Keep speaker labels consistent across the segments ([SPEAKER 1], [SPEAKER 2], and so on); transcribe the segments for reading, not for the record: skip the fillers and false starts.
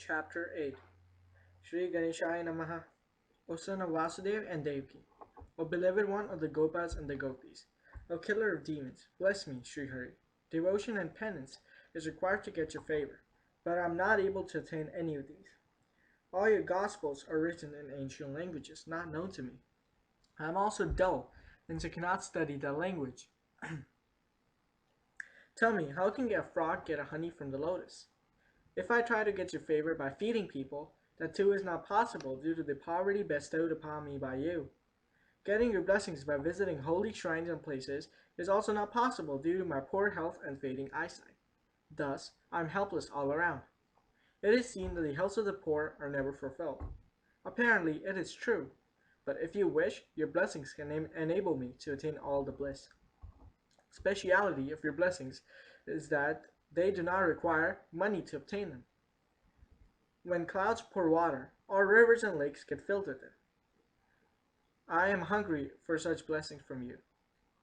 [SPEAKER 1] Chapter 8 Shri Ganeshaya Namaha, O son of Vasudeva and Devaki, O beloved one of the Gopas and the Gopis, O killer of demons, bless me, Shri Hari. Devotion and penance is required to get your favor, but I am not able to attain any of these. All your Gospels are written in ancient languages not known to me. I am also dull, and so cannot study that language. Tell me, how can a frog get a honey from the lotus? If I try to get your favor by feeding people, that too is not possible due to the poverty bestowed upon me by you. Getting your blessings by visiting holy shrines and places is also not possible due to my poor health and fading eyesight. Thus, I am helpless all around. It is seen that the healths of the poor are never fulfilled. Apparently, it is true, but if you wish, your blessings can enable me to attain all the bliss. Speciality of your blessings is that they do not require money to obtain them. When clouds pour water, all rivers and lakes get filled with it. I am hungry for such blessings from you.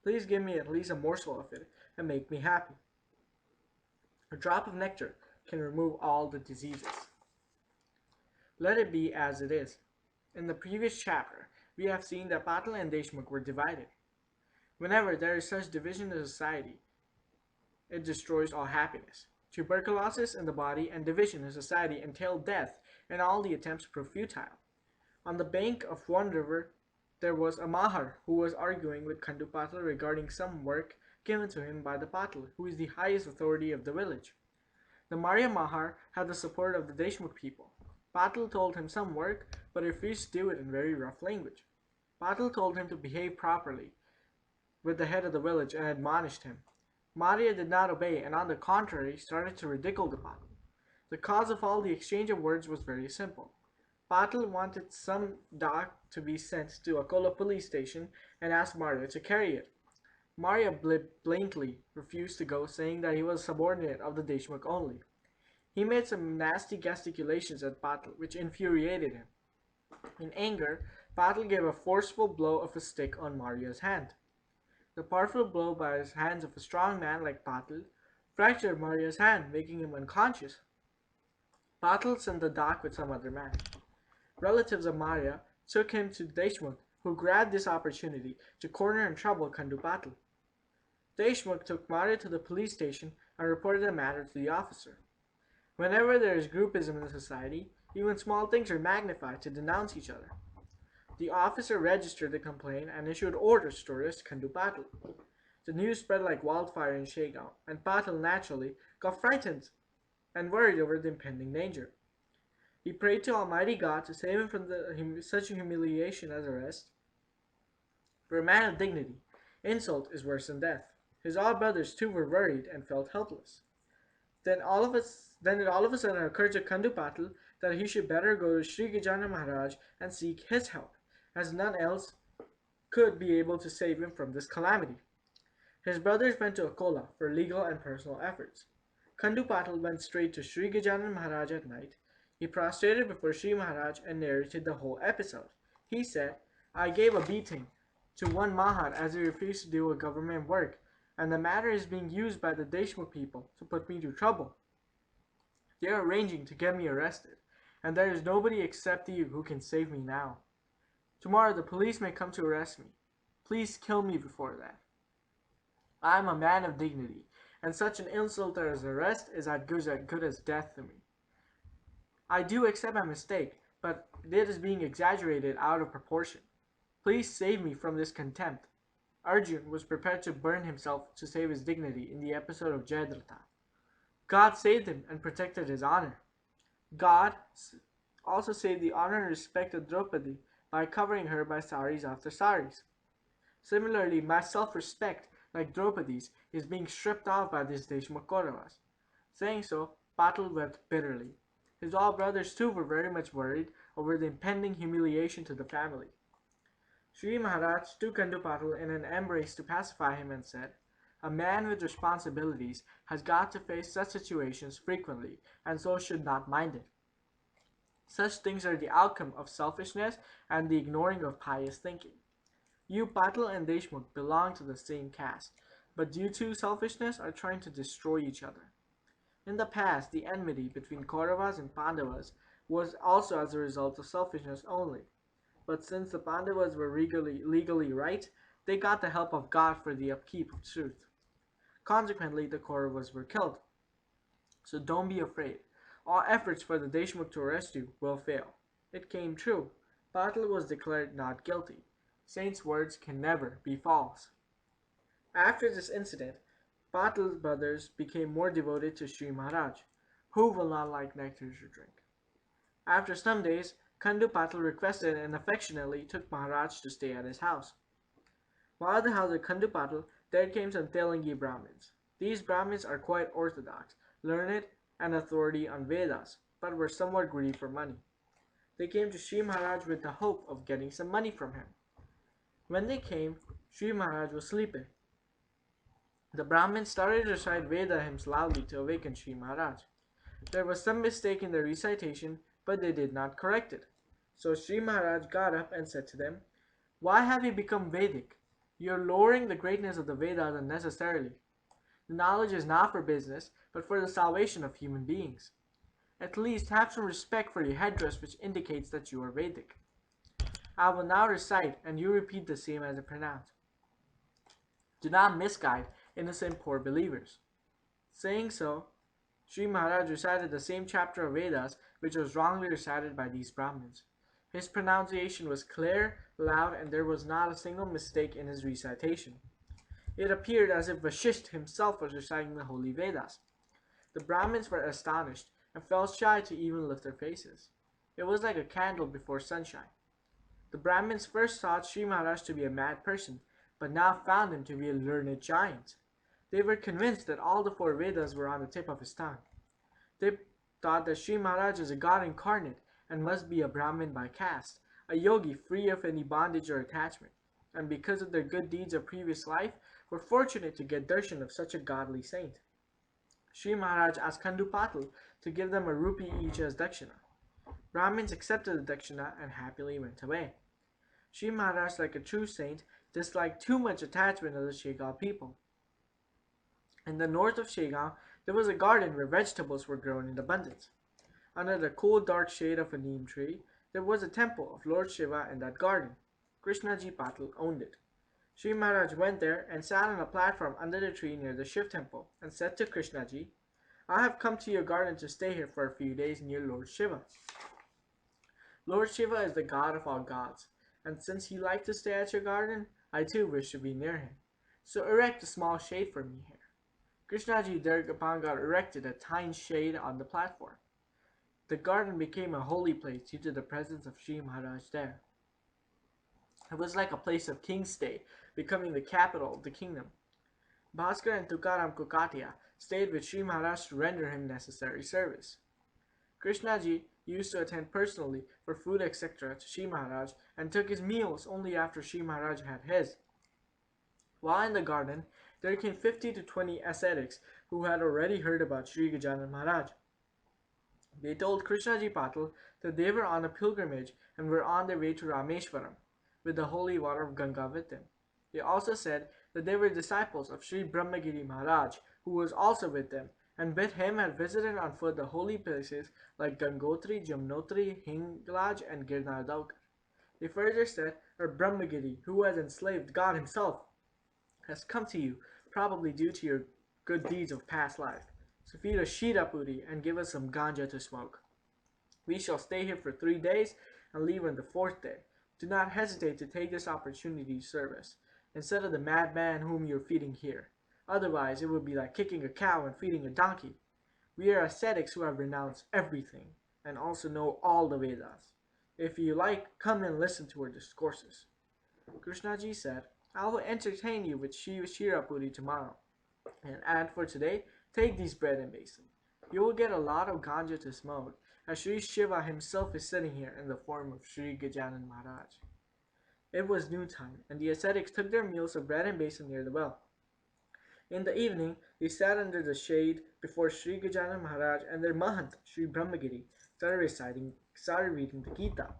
[SPEAKER 1] Please give me at least a morsel of it and make me happy. A drop of nectar can remove all the diseases. Let it be as it is. In the previous chapter, we have seen that Patil and Deshmukh were divided. Whenever there is such division in society, it destroys all happiness. Tuberculosis in the body and division in society entail death, and all the attempts prove futile. On the bank of one river, there was a Mahar who was arguing with Khandu Patil regarding some work given to him by the Patil, who is the highest authority of the village. The Maurya Mahar had the support of the Deshmukh people. Patil told him some work, but refused to do it in very rough language. Patil told him to behave properly with the head of the village and admonished him. Maria did not obey and on the contrary started to ridicule the Patil. The cause of all the exchange of words was very simple. Patil wanted some dak to be sent to Akola police station and asked Maria to carry it. Maria blankly refused to go, saying that he was a subordinate of the Deshmukh only. He made some nasty gesticulations at Patil, which infuriated him. In anger, Patil gave a forceful blow of a stick on Maria's hand. The powerful blow by his hands of a strong man like Patil fractured Maria's hand, making him unconscious. Patil sent the dak with some other man. Relatives of Maria took him to Deshmukh, who grabbed this opportunity to corner and trouble Khandu Patil. Deshmukh took Maria to the police station and reported the matter to the officer. Whenever there is groupism in society, even small things are magnified to denounce each other. The officer registered the complaint and issued orders to arrest Khandu Patil. The news spread like wildfire in Shegaon, and Patil naturally got frightened and worried over the impending danger. He prayed to Almighty God to save him from such humiliation as arrest. For a man of dignity, insult is worse than death. His all brothers too were worried and felt helpless. Then it all of a sudden occurred to Khandu Patil that he should better go to Shri Gajanan Maharaj and seek his help, as none else could be able to save him from this calamity. His brothers went to Akola for legal and personal efforts. Khandu Patil went straight to Shri Gajanan Maharaj at night. He prostrated before Shri Maharaj and narrated the whole episode. He said, I gave a beating to one Mahar as he refused to do a government work, and the matter is being used by the Deshmukh people to put me to trouble. They are arranging to get me arrested, and there is nobody except you who can save me now. Tomorrow the police may come to arrest me. Please kill me before that. I am a man of dignity, and such an insult as arrest is as good as death to me. I do accept my mistake, but it is being exaggerated out of proportion. Please save me from this contempt. Arjun was prepared to burn himself to save his dignity in the episode of Jayadratha. God saved him and protected his honor. God also saved the honor and respect of Draupadi by covering her by saris after saris. Similarly, my self-respect, like Draupadi's, is being stripped off by these Deshmukh Kauravas. Saying so, Patil wept bitterly. His all brothers too were very much worried over the impending humiliation to the family. Shri Maharaj took Khandu Patil in an embrace to pacify him and said, a man with responsibilities has got to face such situations frequently and so should not mind it. Such things are the outcome of selfishness and the ignoring of pious thinking. You, Patil and Deshmukh, belong to the same caste, but due to selfishness are trying to destroy each other. In the past, the enmity between Kauravas and Pandavas was also as a result of selfishness only. But since the Pandavas were legally right, they got the help of God for the upkeep of truth. Consequently, the Kauravas were killed. So don't be afraid. All efforts for the Deshmukh to arrest you will fail. It came true. Patil was declared not guilty. Saints' words can never be false. After this incident, Patil's brothers became more devoted to Shri Maharaj. Who will not like nectar to drink? After some days, Kandu Patil requested and affectionately took Maharaj to stay at his house. While at the house of Kandu Patil, there came some Telugu Brahmins. These Brahmins are quite orthodox, learned, and authority on Vedas, but were somewhat greedy for money. They came to Shri Maharaj with the hope of getting some money from him. When they came, Shri Maharaj was sleeping. The Brahmins started to recite Veda hymns loudly to awaken Shri Maharaj. There was some mistake in the recitation, but they did not correct it. So Shri Maharaj got up and said to them, "Why have you become Vedic? You are lowering the greatness of the Vedas unnecessarily. The knowledge is not for business, but for the salvation of human beings. At least have some respect for your headdress, which indicates that you are Vedic. I will now recite, and you repeat the same as I pronounce. Do not misguide innocent poor believers." Saying so, Sri Maharaj recited the same chapter of Vedas which was wrongly recited by these Brahmins. His pronunciation was clear, loud, and there was not a single mistake in his recitation. It appeared as if Vashisht himself was reciting the holy Vedas. The Brahmins were astonished and felt shy to even lift their faces. It was like a candle before sunshine. The Brahmins first thought Sri Maharaj to be a mad person, but now found him to be a learned giant. They were convinced that all the four Vedas were on the tip of his tongue. They thought that Sri Maharaj is a god incarnate and must be a Brahmin by caste, a yogi free of any bondage or attachment, and because of their good deeds of previous life, were fortunate to get darshan of such a godly saint. Sri Maharaj asked Kandu Patil to give them a rupee each as dakshina. Brahmins accepted the dakshina and happily went away. Sri Maharaj, like a true saint, disliked too much attachment of the Shegaon people. In the north of Shegaon, there was a garden where vegetables were grown in abundance. Under the cool dark shade of a neem tree, there was a temple of Lord Shiva in that garden. Krishnaji Patil owned it. Sri Maharaj went there and sat on a platform under the tree near the Shiv temple and said to Krishnaji, "I have come to your garden to stay here for a few days near Lord Shiva. Lord Shiva is the god of all gods, and since he liked to stay at your garden, I too wish to be near him. So erect a small shade for me here." Krishnaji thereupon got erected a tiny shade on the platform. The garden became a holy place due to the presence of Sri Maharaj there. It was like a place of king's stay, becoming the capital of the kingdom. Bhaskar and Tukaram Kukatia stayed with Sri Maharaj to render him necessary service. Krishnaji used to attend personally for food etc. to Sri Maharaj and took his meals only after Sri Maharaj had his. While in the garden, there came 50 to 20 ascetics who had already heard about Sri Gajanan Maharaj. They told Krishnaji Patil that they were on a pilgrimage and were on their way to Rameshwaram, with the holy water of Ganga with them. They also said that they were disciples of Sri Brahmagiri Maharaj, who was also with them, and with him had visited on foot the holy places like Gangotri, Jamnotri, Hinglaj, and Girnardhaukar. They further said that Brahmagiri, who has enslaved God himself, has come to you, probably due to your good deeds of past life. So feed us Shirapuri and give us some ganja to smoke. We shall stay here for 3 days and leave on the 4th day. Do not hesitate to take this opportunity to serve us, instead of the madman whom you are feeding here. Otherwise, it would be like kicking a cow and feeding a donkey. We are ascetics who have renounced everything, and also know all the Vedas. If you like, come and listen to our discourses." Krishnaji said, "I will entertain you with Shirapuri tomorrow. And for today, take these bread and basin. You will get a lot of ganja to smoke, as Sri Shiva himself is sitting here in the form of Sri Gajanan Maharaj." It was noontime, and the ascetics took their meals of bread and basin near the well. In the evening, they sat under the shade before Sri Gajanan Maharaj, and their Mahant, Sri Brahmagiri, started reading the Gita.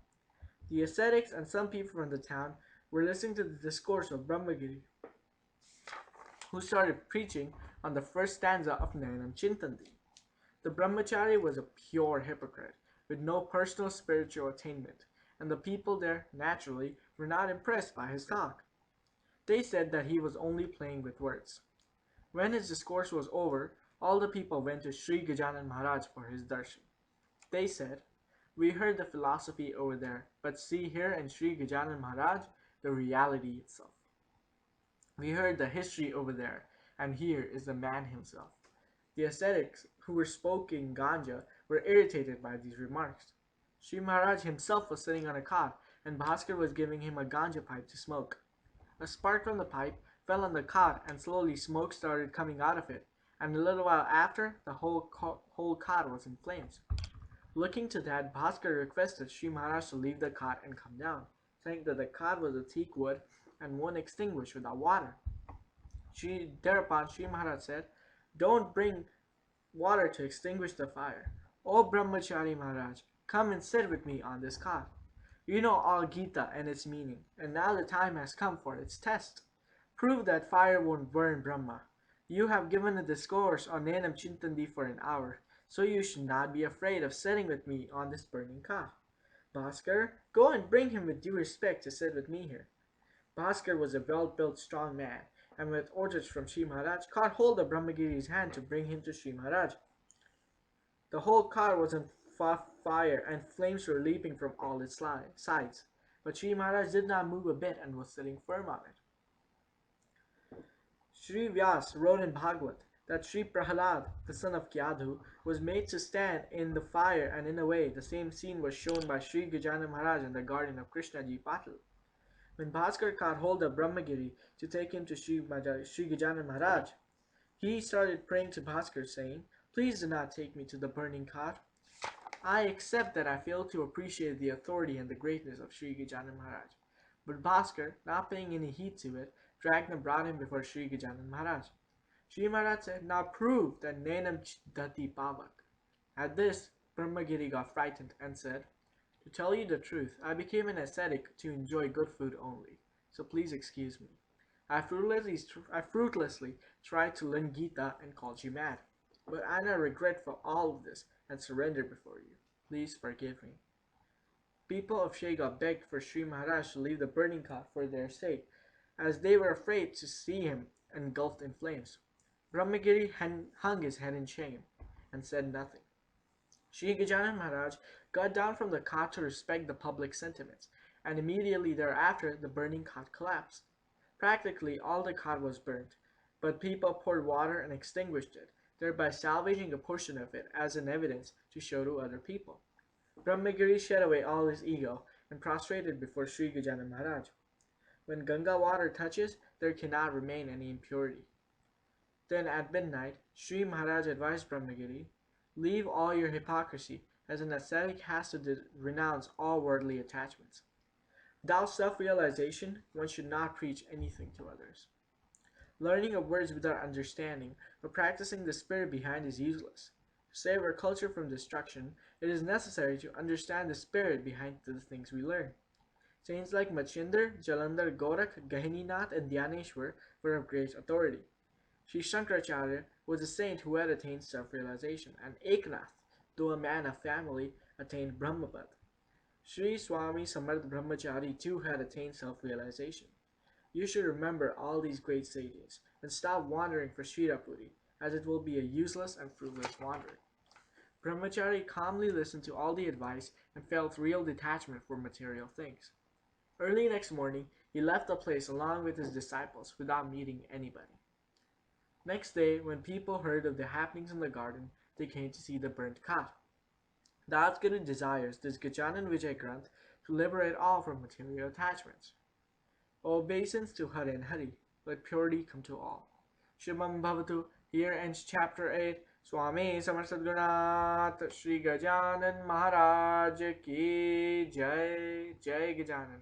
[SPEAKER 1] The ascetics and some people from the town were listening to the discourse of Brahmagiri, who started preaching on the first stanza of Nayanam Chintanti. The brahmachari was a pure hypocrite, with no personal spiritual attainment, and the people there, naturally, were not impressed by his talk. They said that he was only playing with words. When his discourse was over, all the people went to Sri Gajanan Maharaj for his darshan. They said, "We heard the philosophy over there, but see here in Sri Gajanan Maharaj the reality itself. We heard the history over there, and here is the man himself." The ascetics who were smoking ganja were irritated by these remarks. Sri Maharaj himself was sitting on a cot, and Bhaskar was giving him a ganja pipe to smoke. A spark from the pipe fell on the cot, and slowly smoke started coming out of it, and a little while after, the whole cot was in flames. Looking to that, Bhaskar requested Sri Maharaj to leave the cot and come down, saying that the cot was of teak wood and won't extinguish without water. Thereupon Sri Maharaj said, "Don't bring water to extinguish the fire. O Brahmachari Maharaj, come and sit with me on this cot. You know all Gita and its meaning, and now the time has come for its test. Prove that fire won't burn Brahma. You have given a discourse on Nenam Chintandi for an hour, so you should not be afraid of sitting with me on this burning cot. Bhaskar, go and bring him with due respect to sit with me here." Bhaskar was a well-built, strong man, and with orders from Sri Maharaj, caught hold of Brahmagiri's hand to bring him to Sri Maharaj. The whole car was on fire, and flames were leaping from all its sides, but Sri Maharaj did not move a bit and was sitting firm on it. Sri Vyas wrote in Bhagavad that Sri Prahalad, the son of Kyadhu, was made to stand in the fire, and in a way the same scene was shown by Sri Gajanan Maharaj in the garden of Krishnaji Patil. When Bhaskar caught hold of Brahmagiri to take him to Sri Gajanan Maharaj, he started praying to Bhaskar, saying, "Please do not take me to the burning cot. I accept that I failed to appreciate the authority and the greatness of Sri Gajanan Maharaj." But Bhaskar, not paying any heed to it, dragged and brought him before Sri Gajanan Maharaj. Sri Maharaj said, "Now prove that Nenam Dati Pavak." At this, Brahmagiri got frightened and said, "To tell you the truth, I became an ascetic to enjoy good food only, so please excuse me. I fruitlessly tried to learn Gita and called you mad, but I now regret for all of this and surrender before you. Please forgive me." People of Shega begged for Sri Maharaj to leave the burning cot for their sake, as they were afraid to see him engulfed in flames. Brahmagiri hung his head in shame and said nothing. Sri Gajanan Maharaj got down from the cot to respect the public sentiments, and immediately thereafter the burning cot collapsed. Practically all the cot was burnt, but people poured water and extinguished it, thereby salvaging a portion of it as an evidence to show to other people. Brahmagiri shed away all his ego and prostrated before Sri Gajanan Maharaj. When Ganga water touches, there cannot remain any impurity. Then at midnight, Sri Maharaj advised Brahmagiri, "Leave all your hypocrisy, as an ascetic has to renounce all worldly attachments. Without self-realization, one should not preach anything to others. Learning of words without understanding, but practicing the spirit behind is useless. To save our culture from destruction, it is necessary to understand the spirit behind the things we learn." Saints like Machinder, Jalandhar, Gorakh, Gahininath, and Dhyaneshwar were of great authority. Sri Shankaracharya was a saint who had attained self-realization, and Eknath, though a man of family, attained Brahmapad. Sri Swami Samarth Brahmachari too had attained self-realization. You should remember all these great sages, and stop wandering for Shirapuri, as it will be a useless and fruitless wandering. Brahmachari calmly listened to all the advice and felt real detachment from material things. Early next morning, he left the place along with his disciples without meeting anybody. Next day, when people heard of the happenings in the garden, they came to see the burnt cot. Das Guru desires this Gajanan Vijay Granth to liberate all from material attachments. Obeisance to Hari and Hari, let purity come to all. Shubham Bhavatu, here ends chapter 8. Swami Samar Sadgurunath Shri Gajanan Maharaj ki Jai. Jai Gajanan.